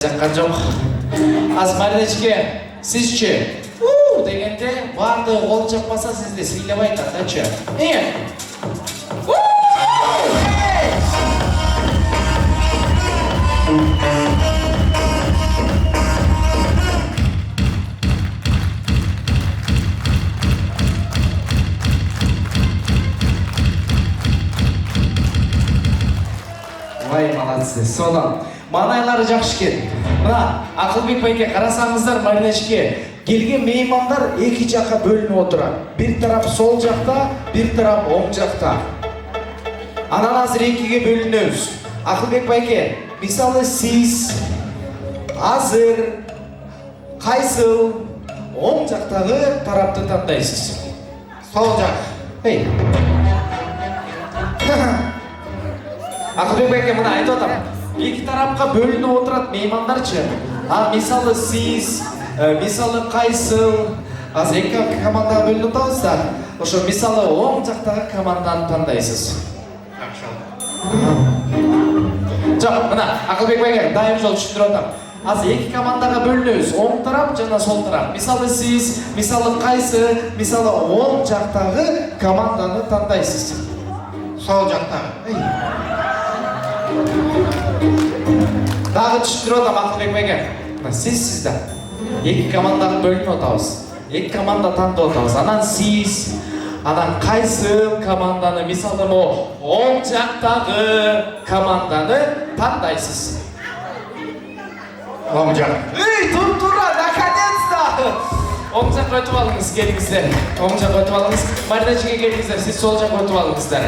Жаққан жоқ. Аз Мариночке, сізше дегенде барды қол жаппаса сізде сыйлап айтады, ачы. Вай, молодцы. Сонан. Манайлары жақшы кен. Мына, Ақылбек байке қарасаңыздар, Мариночке, келген меймандар екі жаққа бөлініп отырады. Bir тарап сол жақта, bir тарап оң жақта. Анан азыр екіге бөлінеміз. Ақылбек байке, мысалы сіз азыр қайсыл оң жақтағы тарапты таңдайсыз? Сол жақ. Ей. Ақылбек байке, мына айтып отам. Екі тарапқа бөлініп отырады меймандарчы. Мысалы сіз, мысалы қайсыл, аз екі командаға бөлініп отырсыздар. Ошо мысалы оң жақтағы команданы таңдайсыз. Жоқ, мына Ақылбек байке дайым жол түсіндіріп отам. Аз екі командаға бөлінеміз, оң тарап жана сол тарап. Мысалы сіз, мысалы қайсы, мысалы оң жақтағы команданы таңдайсыз. Сол жақтағы. Дағы түсіндіріп отам Ақылбек байке. Сізді. Екі командаға бөлініп отабыз. Екі команда таңдап отабыз. Анан сіз, анан қайсы команданы, мысалы оң жақтағы команданы таңдайсыз. Оң жақ. Тұр-тұра, наконец-то! Оң жақ өтіп алыңыз, келіңіздер. Оң жақ өтіп алыңыз. Мариночке келіңіздер, сіз сол жақ өтіп алыңыздар.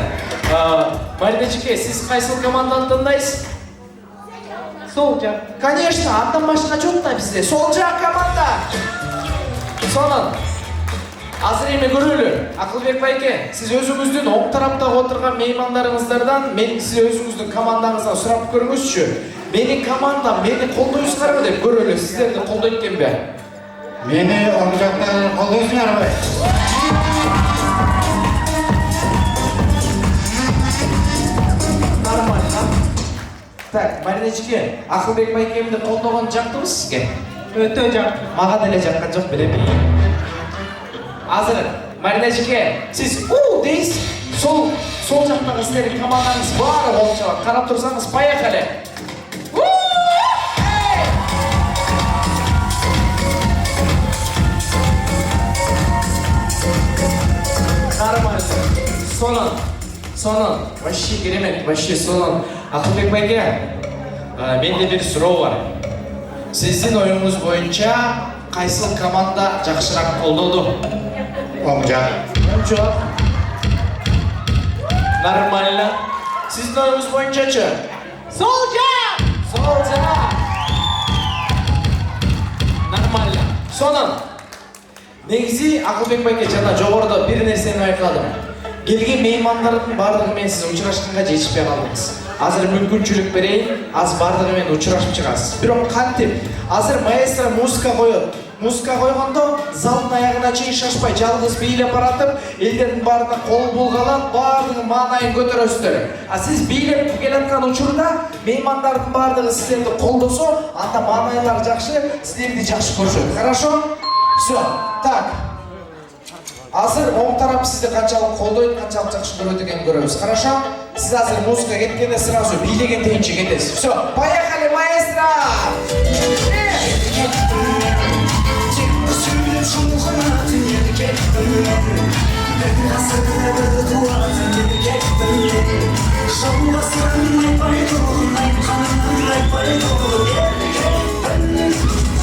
Мариночке, сіз қайсыл команданы таңдайсыз? Сол жақ. Конечно, андан башқа жоқ та бізде. Сол жақ команда. Сонан, азыр еме көрелі. Ақылбек байке, сіз өзіңіздің оң тараптағы отырған меймандарыңыздардан, сіз өзіңіздің командаңыздан сұрап көріңізші. Менің командам, мені қолдайсыздар ма деп көрелі. Сіздерді қолдай еткен бе? Мені оң жақтағы қолдайсыңдар ма? Так, Мариночке, Ақылбек байкемді қолдаған жақтымыз сізге? Өте жақты. Маған әлі жаққан жоқ, білемейін. Азыр, Мариночке, сіз дейсіз, сол жақтағы сіздердің командаңыз бары болып жауап. Қарап тұрсаңыз, поехали! Нормально. Сонан, вообще керемет, вообще сонан. Ақылбек байке, менде бір сұрау бар. Сіздің ойыңыз бойынша қайсыл команда жақшырақ қолдады? Оң жақ. Оң жақ. Нормально. Сіздің ойыңыз бойынша чы? Сол жақ! Сол жақ! Нормально. Сонан, негізі Ақылбек байке жана жоғарыда бір нәрсені байқадым. Келген меймандардың бардығымен сіз ұшырашқанға жетішпей қалдыңыз. Азыр мүмкіншілік берейін, аз бардығымен ұшырашып шығасыз. Бирок кантип, азыр маэстро музыка қойып. Музыка қойғанда залдың аяғына чейін шашпай, жалғыз бийлеп баратып, елдердің бардығына қол бұлғалап, бардығы маңайын көтересіздер. Сіз бийлеп келатқан учурда меймандардың бардығы сіздерді қолдаса, анда маңайлар жақшы, сіздерді жақсы көрсетеді. Хорошо? Все. Так. Азыр оң тарап сізді қаншалық қолдайды, қаншалық жақсы көреді екенін көреміз. Хорошо? Сіз азыр музыка кеткенде сразу билеген тейінше кетесіз. Все, поехали, маэстро!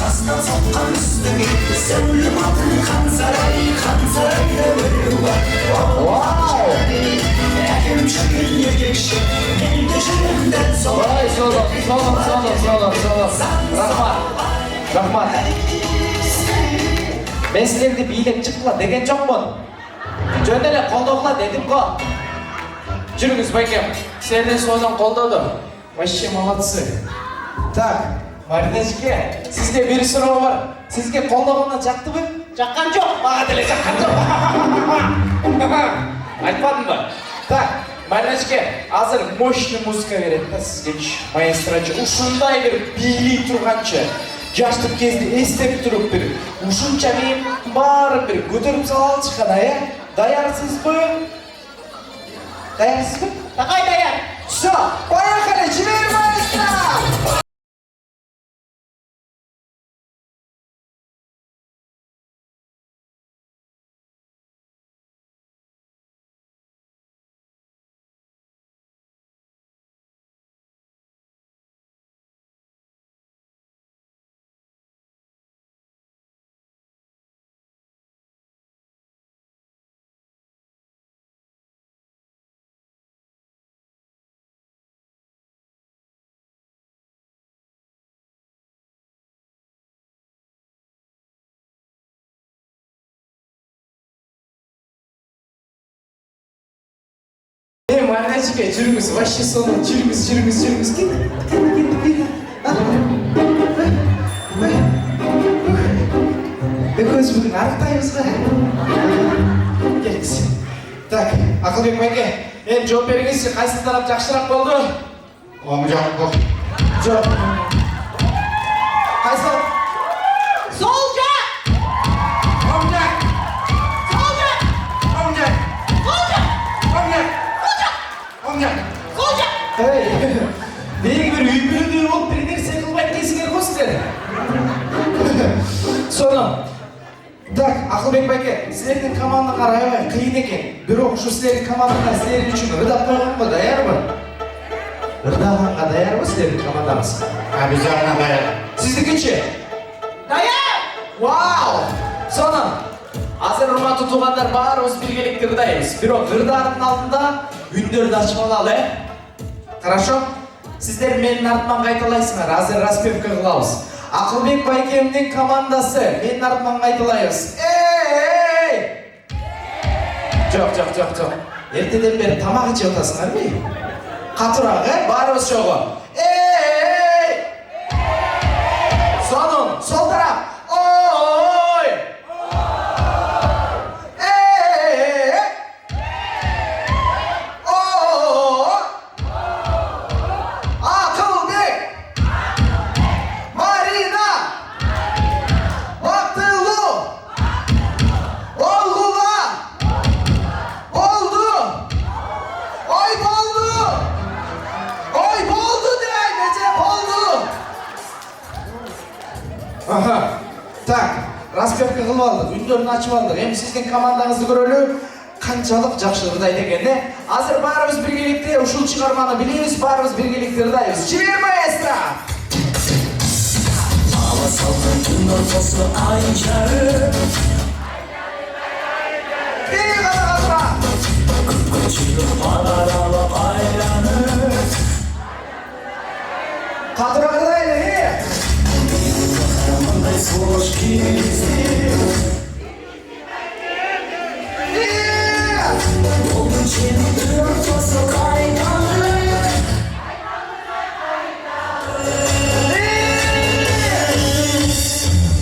Астан соққан үстіңе сәулім алтын хан сарайда бір бар. Әкем жүрген еркекші менде жүрем дәл солай. Солай. Рахмат. Мен сіздерді билеп шықла деген жоқпын. Жөн эле қолдауға дедім ғой. Жүріңіз байкем, сіздерден содан қолдады. Вообще молодцы. Так. Мариночке, сізге бір сұрау бар. Сізге қолдағаннан жақты ба? Жаққан жоқ. Маған деле жаққан жоқ. Айтпадым ба? Так, Marinaçke, hazır mощный muzika verelim da sizge maestrocu. Ушундай bir biyley turganчы, жаштык кезде эстеп туруп bir, ушунча мен баарын bir көтөрүп салалычы кана, Даярсызбы? Даярсызбы? Такай даяр. Всё, поехали, жибер маэстро! Marinaçke, жүрүңүз, вообще соны, жүрүңүз, кет, бери. Экөөбүз бүгүн арыктайбыз го. Келиңиз. Так, Акылбек байке, эми жооп бериңизчи, кайсы тарап жакшыраак болду? Оң жақ бұл. Жок. Кайсы тарап? Сол жақ! Оң жак. Сол жақ! Оң жак. Сол жақ! Оң жак. Оң жак. Сол жақ! Эй, неге бір үйбүрүдүү болуп бир нерсе кылбайт дейсиңер го сиздер? Соны. Так, Акылбек байке, силердин командаңар аябай кыйын экен. Бирок ушу силердин командаңар силер үчүн ырдап койгонго даярбы? Ырдаганга даярбы силердин командаңыз? Обязательно даяр. Сиздикичи? Даяр! Вау! Соны. Азыр урматтуу туугандар, баарыбыз биргеликте ырдайбыз. Бирок ырдаардын алдында үндөрдү ачып алалы, Хорошо? Сиздер менин артыман кайталайсыңар. Азыр распевка кылабыз. Акылбек байкемдин командасы менин артыман кайталайбыз. Эй! Жок. Эртеден бери тамак ичип атасыңарбы? Катуураак, баарыбыз чогуу. Эй! Сонун, сол тарап. Ой! Эй! Ой! Акылбек! Марина! Бактылуу! Олгула! Болду! Ой болду! Ой болду deyay, nece болду! Aha. Так, распевка кылып алдык, үндөрүн ачып алдык. Эми сиздин командаңызды көрөлү. Канчалык жакшы ырдайт экен, Азыр баарыбыз биргеликте ушул чыгарманы билебиз, баарыбыз биргеликте ырдайбыз. Жибер маэстро! Hava salkın gün ortası ay çarı Biri катыра. Küçülüp madaralı aylanır Катыра ырдайлы, Karamınday soğuş gizli Dolgun çenin gün ortası kaynanır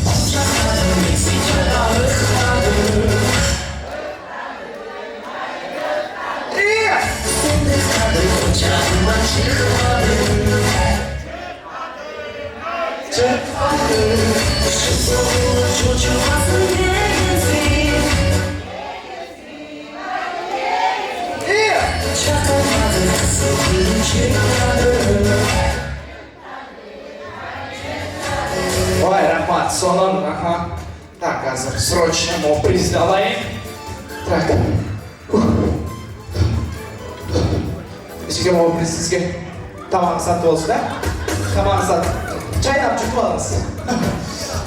Ocakların Meksika dağlıkları Kadır ocağından çıkmadı Çocuğumuzun neresi Çakamadı kızılın çıkmadı Ой, рахмат, сонун, аха. Так, азыр срочно могу призди алайын. Так. Ишке могу приз сизге. Тамагы сатып болсун, Тамагы сатып. Чайнап жүрүп алыңыз.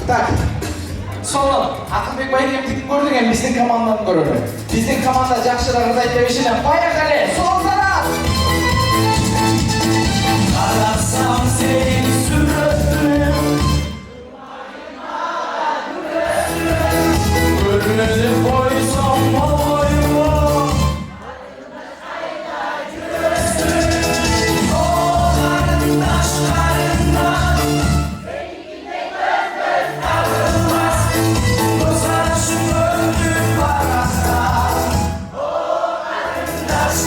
Так. Сонун, Акылбек байкемдикин көрдүк, эми биздин команданы көрөлү. Биздин команда жакшыраак ырдайт деп ишенем. Поехали! Сол тарап! Ararsam seni sürüp Önüne koysam boyuma O karındaş Göz arası gördüm arasında O karındaş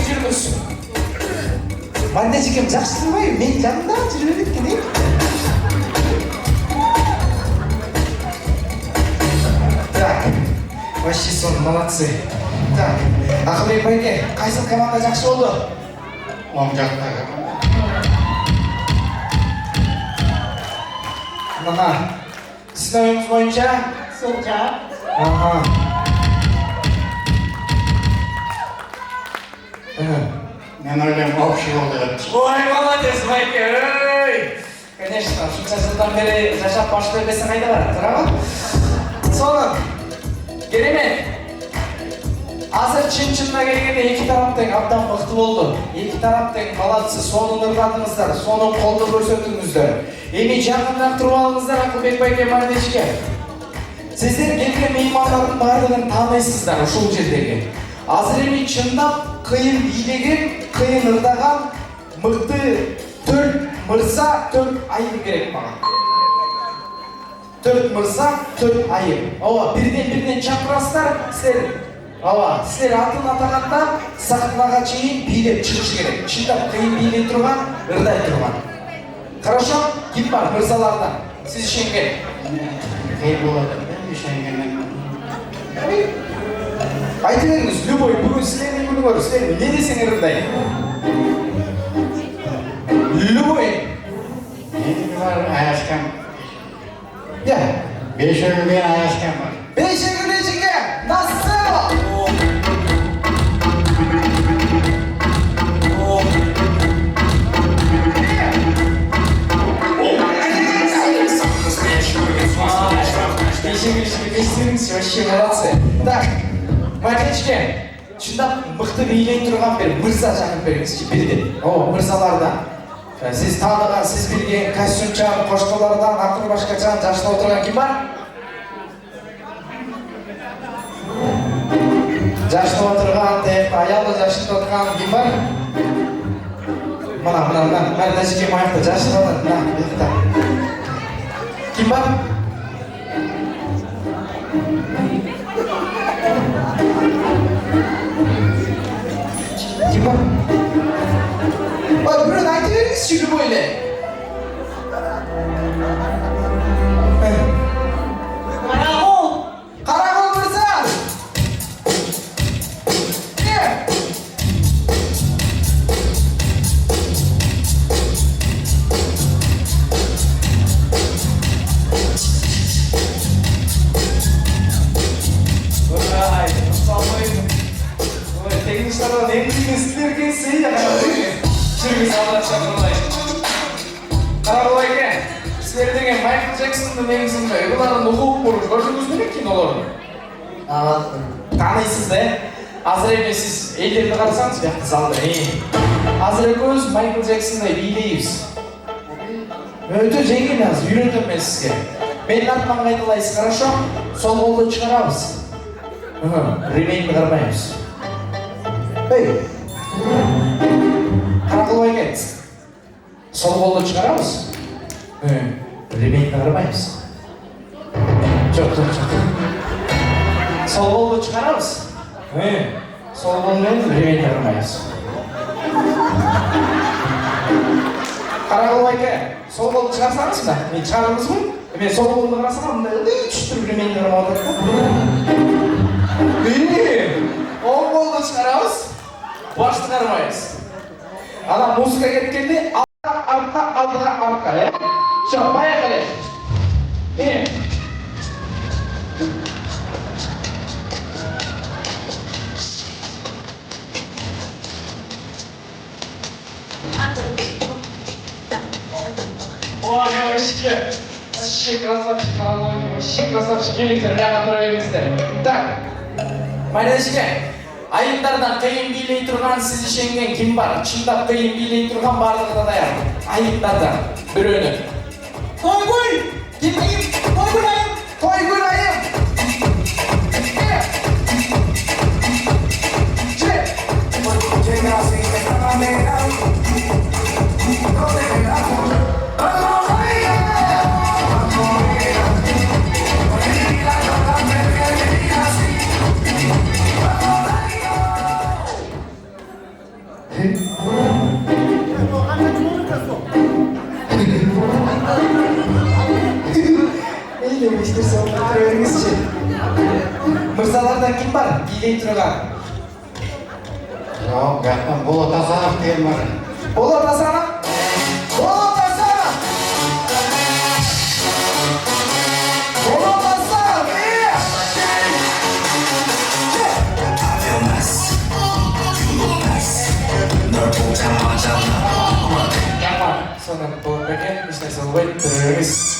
жүрмүз. Мандежикем жакшы турбайбы? Мен жанында жүрө берет экен. Так. Вообще сон, молодцы. Так. Акылбек байке, кайсы команда жакшы болду? Оң жақтағы. Ага. Сиздин оюңуз боюнча? Сол жақ. Ага. Мен ойлаймын общий болды деп. Ой, молодец, байке, ой! Конечно, ушунча жылдан бери жашап баш бербесең кайда барат, туурабы? Сонун, керемет. Азыр чын-чынына келгенде эки тарап тең абдан мыкты болду. Эки тарап тең молодцы, сонун ырдадыңыздар, сонун колду көрсөттүңүздөр. Эми жакыныраак туруп алыңыздар Акылбек байке, Мардечке. Сиздер келген меймандардын баардыгын тааныйсыздар ушул жердеги. Азыр эми чындап кыйын бийлеген, кыйын ырдаган мыкты 4 мырза, 4 айым керек мага. 4 мырза, 4 айым. Ооба, бирден чакырасыздар, силер. Ооба, силер атын атаганда сахнага чейин бийлеп чыгыш керек. Чындап кыйын бийлей турган, ырдай турган. Хорошо? Ким бар мырзалардан? Сиз ишенген. Кей болады, ишенгеннен. Айта беріңіз, любой, бүгін сілердің күні бар, сілер не десеңер ырдай? Любой. Менікі бар, аяскам. Я. Бешігілген аяскам бар. Бешігілешіге, на сцену! Бешігілешіге, вообще молодцы. Так. Мардечке, чындап мыкты бийлей турган бир мырза жакын бериңизчи, бирден. О, мырзалардан. Сиз тааныган, сиз билген костюмчан, кошколордон, акыл башкачан жашта отурган ким бар? Жашта отурган, аялы жашында отурган ким бар? Мына, Мардечке маякта жашта отурган, мына, бuyукта. Ким бар? Ким бар? Ой, бирөөнү айта бериңизчи, любой эле. Қарағол. Карагол мырза! Ой, ассалаумалейкум. Ой, тегиништерден эмдиңиз силерге сый жүргүз алып чакырылай. Карагол эке, силер деген Майкл Джексондун негизинде булардын угуп көрдүңүз беле кинолорун? Таанайсыз да? Азыр эми сиз элдерди карасаңыз, биякта залда. Азыр экөөбүз Майкл Джексондой бийлейбиз. Өтө жеңил азыр, үйрөтөм мен сизге. Менин атыман кайталайсыз, хорошо? Сол колду чыгарабыз. Ремейнди кармайбыз. Эй! Карагол байке, сол колду чыгарабыз. Ремейнди кармайбыз. Жок. Сол колду чыгарабыз. Сол кол менен ремейнди кармайбыз. Карагол байке, сол колду чыгарсаңыз да, мен чыгарабызбы? Мен сол колду карасам, мындай түштүрүп ремейнди кармап атат да. Оң колду чыгарабыз, башты кармайбыз. Ана музыка кеткенде алдыга, Все, поехали. Ой, вообще красавчик, вообще красавчик, келиңдер, мына тура бериңиздер. Так, Мардечке, айымдардан кыйын бийлей турган сиз ишенген ким бар? Чындап кыйын бийлей турган бардыгы да даяр. Айымдардан бирөөнү. Тойгүл! Ким айым? Тойгүл айым! Тойгүл айым! Ne demiştir sonra öğrenizce. Mırzalardan kim var? Giyley turgan. Yok, yakın Bolat Hasanov diyen var. Bolat Hasanov. Bolat Hasanov. Bolat Hasanov. feel nice You look nice 널 보자마자 나 Yapar. Sonra bu beken işte sonra terörist.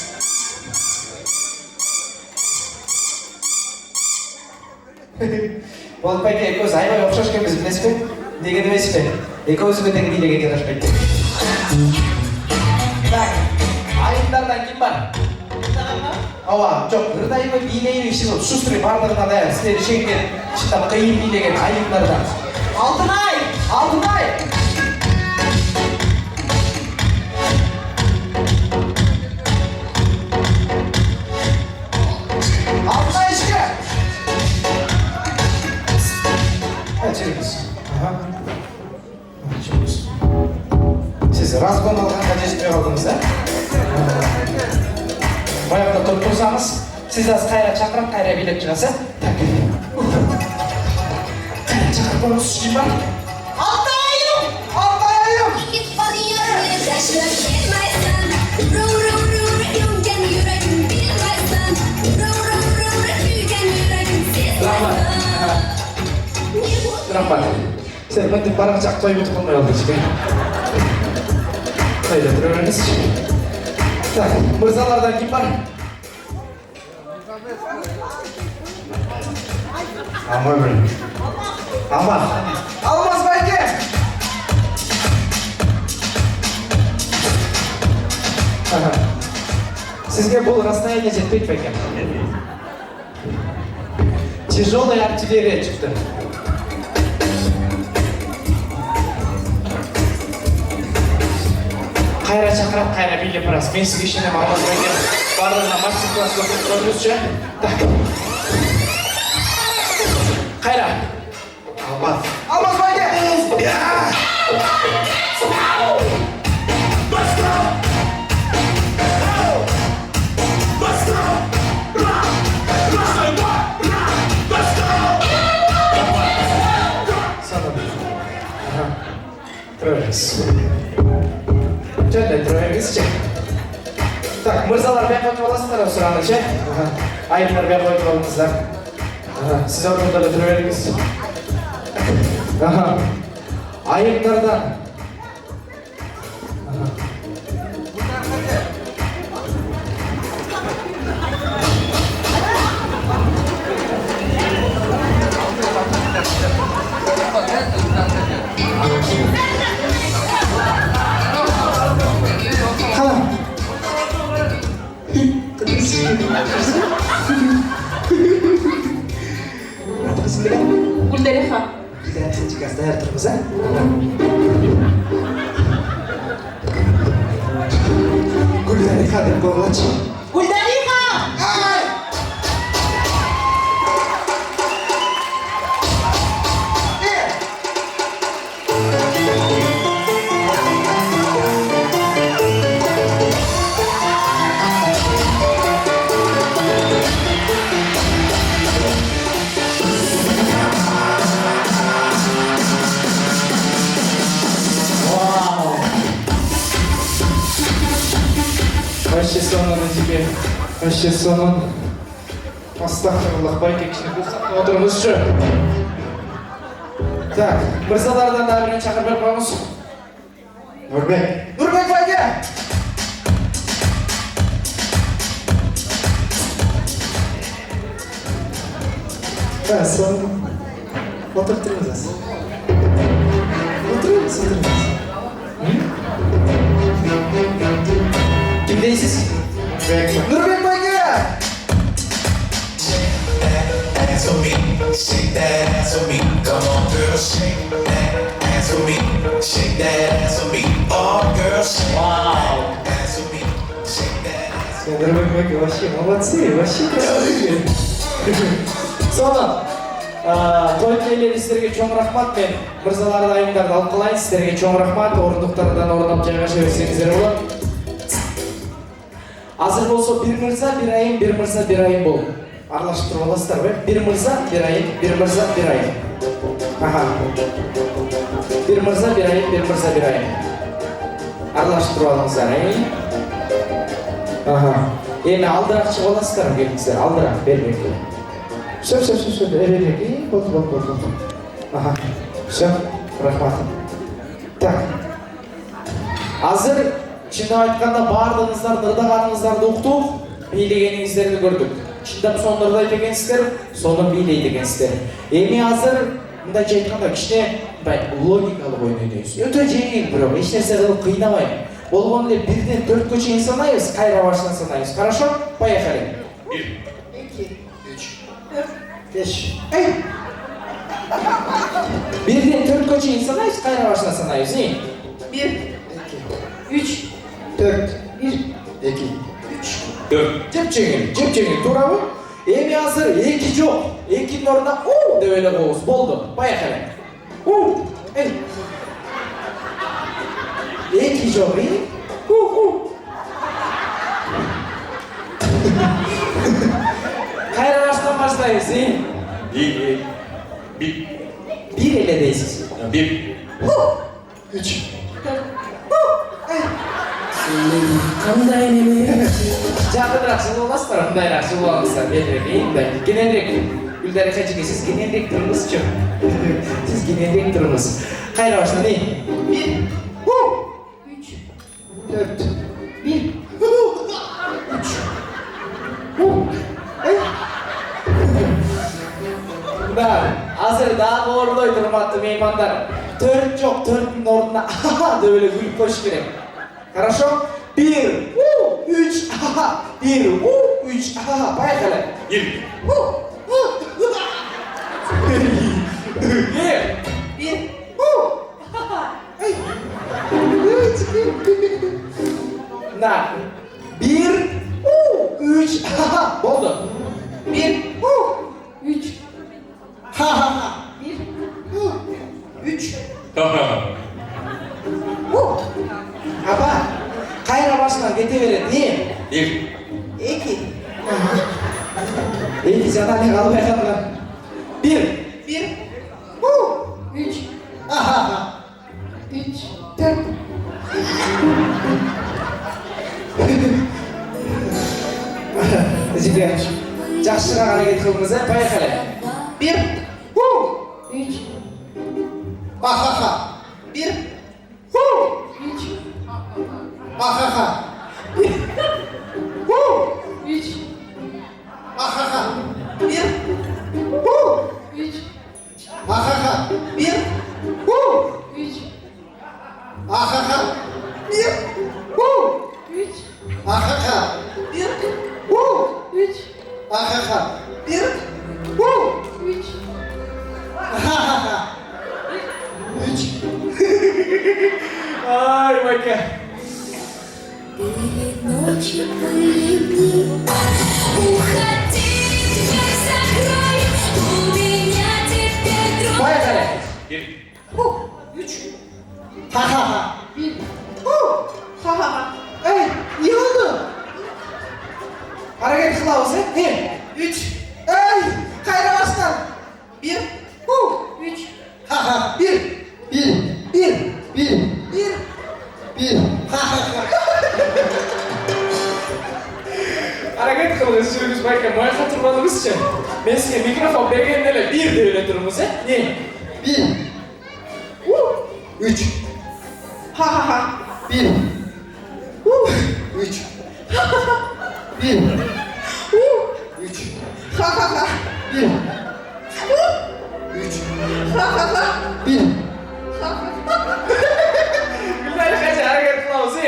Bolat Bey'e ekos ayva yokşaşken biz bilesizmi? Nege demesizmi? Ekos'u beten giyle getir aşkaydı. Bak, ayıplardan kim var? Ава, жоқ, бір дайымы билейін іші бұл, шустрый бардығына да, сіздер шеңдер, шықта қиын билеген айыптардан. Алтынай! Алтынай! Алтынай ішке! Жүріңіз. Жүріңіз. Сіз разгон алғанға жетпей қалдыңыз, Баяғыда топ тұрсаңыз, сіз аз қайра шақырып, қайра билеп шығасы. Қайра шақырып болыңыз үшін бар. Altınay'ım! Алтайым! Rahmat. Sen penting barang cak toy untuk pemel juga. Haydi öğreniniz. Tak, mırzalardan kim var? Ama böyle. Almaz. Almaz belki. Sizge бұл расстояние жетпейді ме екен? Тяжелая артиллерия çıktı. Қайра шақырып, қайра билеп барасыз. Мен сізге шене Алмаз Байке барлығына мастер-класс оқып тұрыңызшы. Так. Қайра. Алмаз. Алмаз Байке! Троеміз. Және троеміз ше. Так, мырзалар бәрі қойып аласыздар осы сұрағаны ше. Айыптар бәрі қойып алыңыздар. Сіз орнында тұра беріңіз. Айыптардан. Güldereha. Kita jika saya terus Gulden kadar borlaç. Güldereha! Вообще сонун тебе. Вообще сонун. Астагфируллах, байке кішкене қылсақ отырыңызшы. Так, мырзалардан да бірін шақырып беріп қойыңыз. Нұрбек. Нұрбек байке! Так, сонун. Отырып тұрыңыз. Отырыңыз, отырыңыз. Kim deysiz? Nurбек байке! Ass on me, shake that ass on me. Come on, girl, shake that ass on me. Shake that ass on me. Oh, girl, shake that ass on me. Shake that ass. Нурбек байке вообще молодцы, вообще красивые. Sonra той тойлер сіздерге чоң рахмат. Мен мырзаларды айымдарды алып қалайын. Сіздерге чоң рахмат. Орындықтардан орнап жайғаша берсеңіздер болады. Азыр болса bir мырза, bir айым, bir мырза, bir айым бол. Аралашып тұрып аласыздар бе? Bir мырза, bir айым, bir мырза, bir айым. Аха. Bir мырза, bir айым, bir мырза, bir айым. Аралашып тұрып алыңыздар, Аха. Эми алдырақ шығып аласыздар, келіңіздер. Алдырақ, бермек. Все. Бермек. Вот. Аха. Все. Рахмат. Так. Азыр шындап айтканда бардығыңыздарды, ырдағаныңыздарды уктук, бийлегениңиздерди көрдүк. Шындап соны ырдайт экенсиздер, сону бийлейт экенсиздер. Эми азыр мындайча айтканда кичине логикалык ойун ойнойбуз. Өтө жеңил бирок, эч нерсе кылып кыйнабайм. Болгону эле 1-ден 4-кө чейин санайбыз, кайра башынан санайбыз. Хорошо? Поехали. 1, 2, 3, 5. 1-ден 4-кө чейин санайбыз, кайра башынан санайбыз. 1, 3, 4, 1, 2, 4. Жеп жеңил, туурабы? Эми азыр 2 жок. 2'nin ордуна у деп эле коебуз. Болду. Поехали. Эй. 2 жок, Кайра баштан баштайбыз, 1. 1 эле дейсиз. 1. 3. Кандай неме? Жакыныраак жылып аласыздар, мындайраак жылып алыңыздар. Мындай. Кененирээк. Гүлдар эчеги сиз кененирээк туруңузчу. Сиз кененирээк туруңуз. Кайра баштан 1, 3, 4, 1, 3. Азыр дагы ордойт, урматтуу меймандар. 4 жок, 4'ün ордуна деп эле күлүп коюш керек. Хорошо? 1, 3, 1, 3, поехали. 1. 1, Да. 1, 3, болду. 1, 3, 1, 3. Апа, кайра башынан кете берет, 1. 2, 2 жана эле калбай калган. 1, 1, 3, 3, 4. Жиге, жакшыраак аракет кылыңыз, поехали. 1, 3, 1, 3, 3, 1, 3, 1, 3, 3. Ай, Майка. Были ночи, были дни. Уходи, дверь закрой. У меня теперь друг. Поехали. 1. 3. 1. 1. Ey, iyi oldu. Hareket kılavuz, 1, 3. Ey, kayra baştan. 1. 3. 1. Hareket kılıyoruz, sürümüz Bayka. Moya hatırladığımız için. Ben size mikrofon bergenlerle 1 de öyle durumuz, 1. 3. 1. 3. 1. 3. 1. 3. 1. Güzel kaç hareket kılavuz, 3. 1.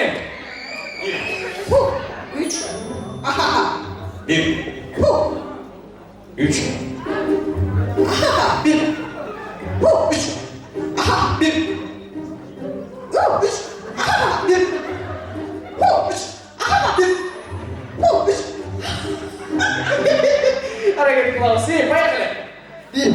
3. 1. 1. Hareket kılavuz, poyekali. 1.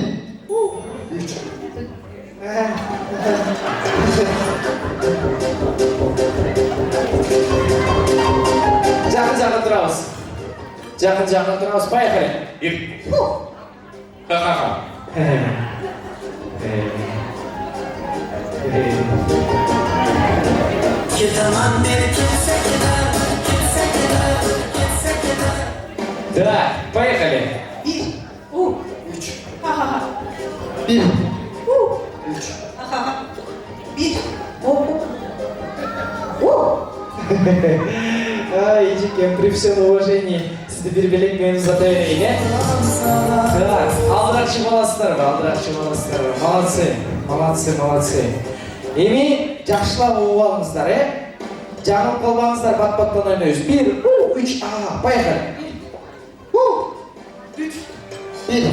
Жақын тұрыңыз, поехали. Bir. Ха-ха-ха. Так, поехали. Bir. Üç. Ha ha ha. Bir. Üç. Ha ha ha. Bir. Ечекем, при всем уважении, сізді бір белекмен ұзата берейін, е? Так, алдырақшы боласыздар. Молодцы. Эми, жақшылап оғып алыңыздар, е? Жаңылып қалбаңыздар, бат-баттан ойнайыз. 1, 3, поехали. Üç. Bir.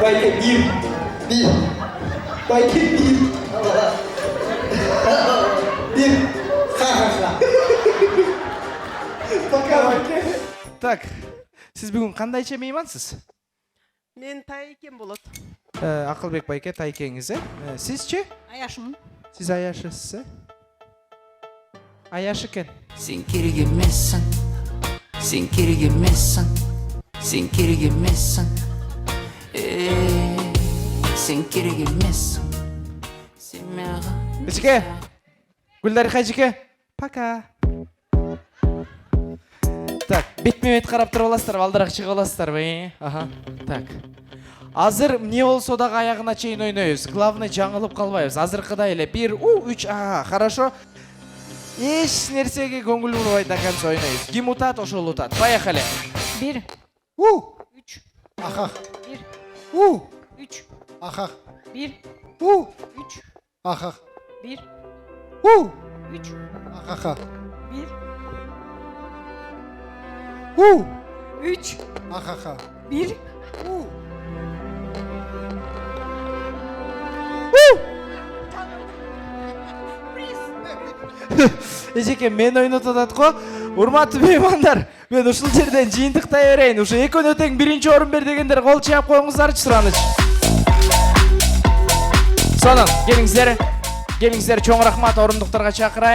Bayke bir. Bayke bir. Bir. Пока. Так, сіз бүгін қандайша меймансыз? Мен Тайкен болот. Ақылбек байке тайкеңіз, сіз ше? Аяшым. Сіз аяшысыз, Аяшы екен. Sen geri gelmezsen, sen geri gelmezsen, sen geri gelmezsen, sen geri gelmezsen, sen beni... Ечеке, Гүлдар Хажеке, пока. Так, бетме-бет қарап тұрып аласыздар, алдырақ шығып аласыздар, аха, так. Азыр не болсо дагы аяғына чейин ойнойбуз. Главный жаңылып калбайбыз. Азыркыдай эле 1, 3, хорошо. Эч нерсеге көңүл бурбай даканча ойнойбуз. Ким утат, ошол утат. Поехали. 1, Üç. Aha. 1, 3, Aha. 1, 3, Aha. 1, 3, Aha. 1, 3, Aha. 1. Эжеке, мен ойнотуп атат го. Урматтуу меймандар, мен ушул жерден жыйынтыктай берейин. Ушу экөөнө тең биринчи орун бер дегендер кол чаап коюңуздарчы, сураныч. Сонун, келиңиздер. Чоң рахмат, орундуктарга чакырайын.